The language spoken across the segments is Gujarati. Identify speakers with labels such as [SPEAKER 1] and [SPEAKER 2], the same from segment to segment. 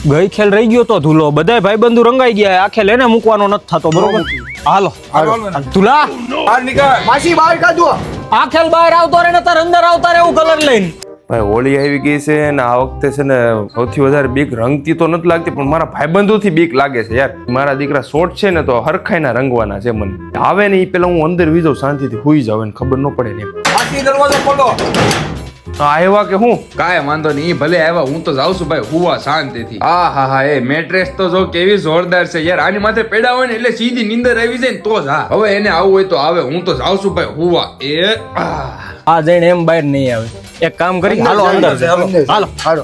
[SPEAKER 1] ગઈ ખેલ રહી ગયો તો ધૂલો, બધાય ભાઈબંધુ રંગાઈ ગયા, આ ખેલ એને મૂકવાનો નથી થતો, બરોબર? હાલો ધૂલા
[SPEAKER 2] બહાર નીકળ.
[SPEAKER 3] માસી બહાર કાઢો.
[SPEAKER 1] આ ખેલ બહાર આવતો રે ને તાર અંદર આવતા રહેવું કલર લઈને.
[SPEAKER 2] ભાઈ હોળી આવી ગઈ છે ને આ વખતે છે ને સૌથી વધારે બીક રંગતી તો નથી લાગતી, પણ મારા ભાઈબંધોથી બીક લાગે છે યાર. મારા દીકરા શોર્ટ છે ને તો હરખાઈના રંગવાના છે મને. આવે ને એ પેલા હું અંદર વી જાઉં શાંતિથી હુઈ જાવ ને ખબર ન પડે ને.
[SPEAKER 3] માસી દરવાજો ખોલો.
[SPEAKER 2] આવ્યા કે હું
[SPEAKER 4] કાંઈ વાંધો નહીં, ભલે આવ્યા, હું તો જાઉં છું ભાઈ હુવા શાંતિથી. હા એ મેટ્રેસ તો જો કેવી જોરદાર છે યાર. આની માથે પેડા હોય ને એટલે સીધી નીંદર આવી જાય ને તો જ. હા હવે એને આવું હોય તો આવે, હું તો જાઉં છું ભાઈ હુવા.
[SPEAKER 1] આ જઈને એમ બહાર નહીં આવે. એક કામ કરી, હાલો અંદર હાલો
[SPEAKER 3] હાલો.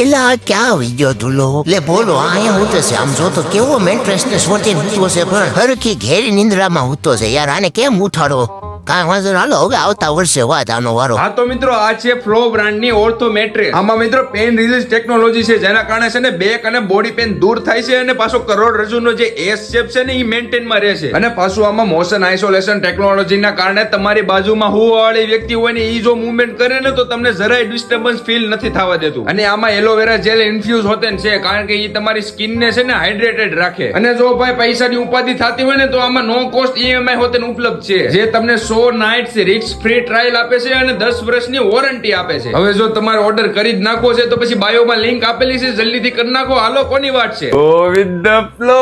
[SPEAKER 5] એલા આ ક્યાં આવી ગયો ધૂલો? લે બોલો અહીંયા હું છે, આમ જો તો કેવો મેટ્રેસ ને સોટીને હૂતો છે, પણ હરખી ઘેરી નિંદ્રામાં હૂતો છે યાર. આને કેમ ઉઠાડો? કાંઈ વાંધો નહીં, હાલો હવે આવતા વર્ષે વાત આનો વારો.
[SPEAKER 4] હા તો મિત્રો આ છે ફ્લો બ્રાન્ડની ઓર્થો મેટ્રેસ. આમાં મિત્રો પેન રિલીઝ ટેકનોલોજી છે, જેના કારણે છે ને બેક અને બોડી પેન દૂર થાય છે અને પાછો કરોડરજ્જુનો જે એસ શેપ છે ને એ મેન્ટેન માં રહે છે. અને પાછું આમાં મોશન આઇસોલેશન ટેકનોલોજીના કારણે તમારી બાજુમાં હુવાવાળી વ્યક્તિ હોય ને એ જો મૂવમેન્ટ કરે ને તો તમને જરાય ડિસ્ટર્બન્સ ફીલ નથી થવા દેતું. અને આમાં એલોવેરા જેલ ઇન્ફ્યુઝ હોતેન છે, કારણ કે એ તમારી સ્કિન ને છે ને હાઇડ્રેટેડ રાખે. અને જો ભાઈ પૈસાની ઉપાધિ થતી હોય ને તો આમાં નો કોસ્ટ EMI હોતેન ઉપલબ્ધ છે, જે તમને 100 નાઇટ્સ રિસ્ક ફ્રી ટ્રાયલ આપે છે અને 10 વર્ષની વોરંટી આપે છે. હવે જો તમારે ઓર્ડર કરી જ નાખવો છે તો પછી બાયોમાં લિંક આપેલી છે, જલ્દીથી કરી નાખો. હાલો કોની વાત છે?
[SPEAKER 2] Go with the flow.